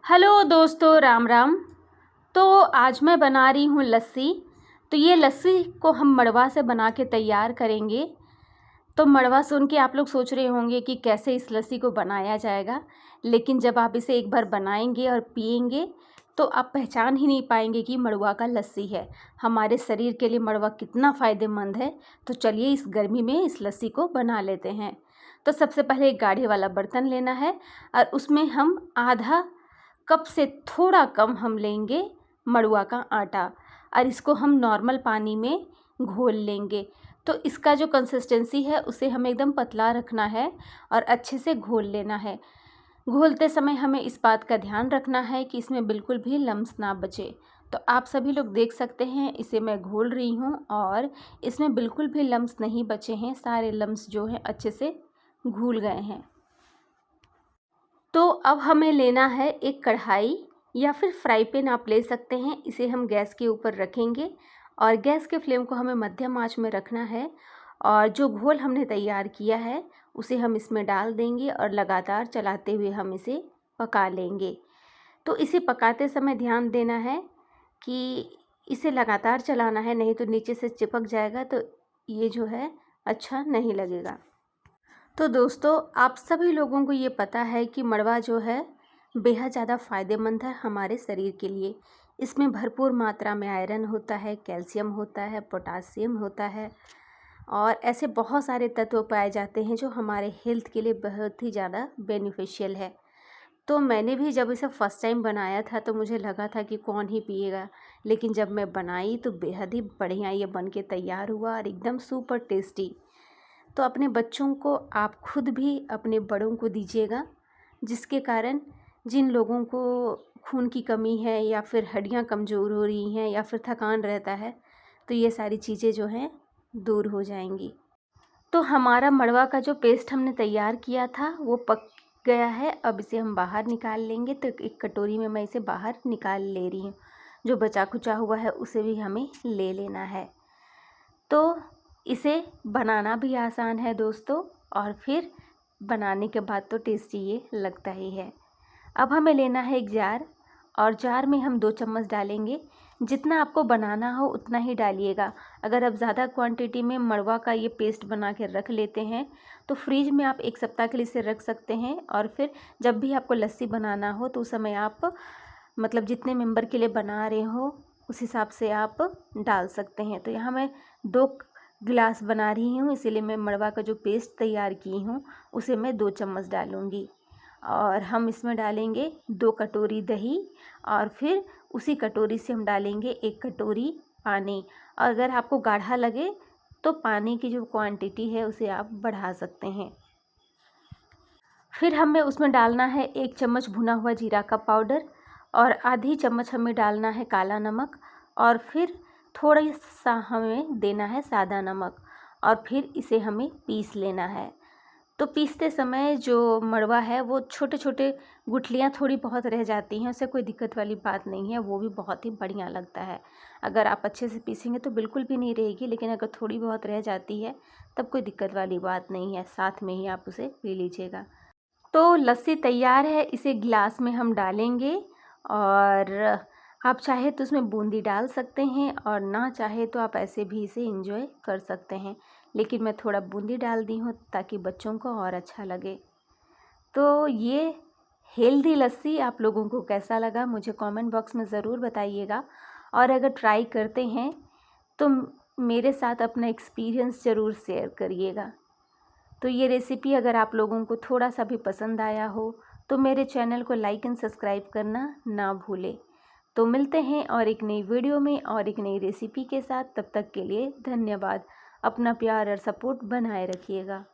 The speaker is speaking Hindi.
हेलो दोस्तों, राम राम। तो आज मैं बना रही हूँ लस्सी। तो ये लस्सी को हम मड़वा से बना के तैयार करेंगे। तो मड़वा सुन के आप लोग सोच रहे होंगे कि कैसे इस लस्सी को बनाया जाएगा, लेकिन जब आप इसे एक बार बनाएंगे और पिएंगे तो आप पहचान ही नहीं पाएंगे कि मड़वा का लस्सी है। हमारे शरीर के लिए मड़वा कितना फ़ायदेमंद है। तो चलिए इस गर्मी में इस लस्सी को बना लेते हैं। तो सबसे पहले एक गाढ़े वाला बर्तन लेना है और उसमें हम आधा कप से थोड़ा कम हम लेंगे मड़ुआ का आटा और इसको हम नॉर्मल पानी में घोल लेंगे। तो इसका जो कंसिस्टेंसी है उसे हमें एकदम पतला रखना है और अच्छे से घोल लेना है। घोलते समय हमें इस बात का ध्यान रखना है कि इसमें बिल्कुल भी लम्स ना बचे। तो आप सभी लोग देख सकते हैं, इसे मैं घोल रही हूँ और इसमें बिल्कुल भी लम्स नहीं बचे हैं। सारे लम्स जो हैं अच्छे से घुल गए हैं। तो अब हमें लेना है एक कढ़ाई या फिर फ्राई पैन आप ले सकते हैं। इसे हम गैस के ऊपर रखेंगे और गैस के फ्लेम को हमें मध्यम आंच में रखना है। और जो घोल हमने तैयार किया है उसे हम इसमें डाल देंगे और लगातार चलाते हुए हम इसे पका लेंगे। तो इसे पकाते समय ध्यान देना है कि इसे लगातार चलाना है, नहीं तो नीचे से चिपक जाएगा तो ये जो है अच्छा नहीं लगेगा। तो दोस्तों, आप सभी लोगों को ये पता है कि मड़वा जो है बेहद ज़्यादा फ़ायदेमंद है हमारे शरीर के लिए। इसमें भरपूर मात्रा में आयरन होता है, कैल्शियम होता है, पोटासियम होता है और ऐसे बहुत सारे तत्व पाए जाते हैं जो हमारे हेल्थ के लिए बहुत ही ज़्यादा बेनिफिशियल है। तो मैंने भी जब इसे फ़र्स्ट टाइम बनाया था तो मुझे लगा था कि कौन ही पिएगा, लेकिन जब मैं बनाई तो बेहद ही बढ़िया ये बन के तैयार हुआ और एकदम सुपर टेस्टी। तो अपने बच्चों को आप खुद भी अपने बड़ों को दीजिएगा, जिसके कारण जिन लोगों को खून की कमी है या फिर हड्डियां कमज़ोर हो रही हैं या फिर थकान रहता है तो ये सारी चीज़ें जो हैं दूर हो जाएंगी। तो हमारा मड़वा का जो पेस्ट हमने तैयार किया था वो पक गया है। अब इसे हम बाहर निकाल लेंगे। तो एक कटोरी में मैं इसे बाहर निकाल ले रही हूँ। जो बचा कुचा हुआ है उसे भी हमें ले लेना है। तो इसे बनाना भी आसान है दोस्तों, और फिर बनाने के बाद तो टेस्टी ये लगता ही है। अब हमें लेना है एक जार और जार में हम 2 चम्मच डालेंगे। जितना आपको बनाना हो उतना ही डालिएगा। अगर आप ज़्यादा क्वांटिटी में मड़वा का ये पेस्ट बना के रख लेते हैं तो फ्रिज में आप 1 सप्ताह के लिए इसे रख सकते हैं और फिर जब भी आपको लस्सी बनाना हो तो उस समय आप मतलब जितने मेंबर के लिए बना रहे हो उस हिसाब से आप डाल सकते हैं। तो यहाँ मैं 2 गिलास बना रही हूँ, इसीलिए मैं मड़वा का जो पेस्ट तैयार की हूँ उसे मैं 2 चम्मच डालूँगी। और हम इसमें डालेंगे 2 कटोरी दही और फिर उसी कटोरी से हम डालेंगे 1 कटोरी पानी। अगर आपको गाढ़ा लगे तो पानी की जो क्वांटिटी है उसे आप बढ़ा सकते हैं। फिर हमें उसमें डालना है 1 चम्मच भुना हुआ जीरा का पाउडर और आधी चम्मच हमें डालना है काला नमक और फिर थोड़ा सा हमें देना है सादा नमक और फिर इसे हमें पीस लेना है। तो पीसते समय जो मड़वा है वो छोटे छोटे गुठलियाँ थोड़ी बहुत रह जाती हैं, उससे कोई दिक्कत वाली बात नहीं है, वो भी बहुत ही बढ़िया लगता है। अगर आप अच्छे से पीसेंगे तो बिल्कुल भी नहीं रहेगी, लेकिन अगर थोड़ी बहुत रह जाती है तब कोई दिक्कत वाली बात नहीं है, साथ में ही आप उसे पी लीजिएगा। तो लस्सी तैयार है, इसे गिलास में हम डालेंगे और आप चाहे तो उसमें बूंदी डाल सकते हैं और ना चाहे तो आप ऐसे भी इसे एंजॉय कर सकते हैं, लेकिन मैं थोड़ा बूंदी डाल दी हूँ ताकि बच्चों को और अच्छा लगे। तो ये हेल्दी लस्सी आप लोगों को कैसा लगा मुझे कमेंट बॉक्स में ज़रूर बताइएगा, और अगर ट्राई करते हैं तो मेरे साथ अपना एक्सपीरियंस ज़रूर शेयर करिएगा। तो ये रेसिपी अगर आप लोगों को थोड़ा सा भी पसंद आया हो तो मेरे चैनल को लाइक एंड सब्सक्राइब करना ना भूलें। तो मिलते हैं और एक नई वीडियो में और एक नई रेसिपी के साथ। तब तक के लिए धन्यवाद। अपना प्यार और सपोर्ट बनाए रखिएगा।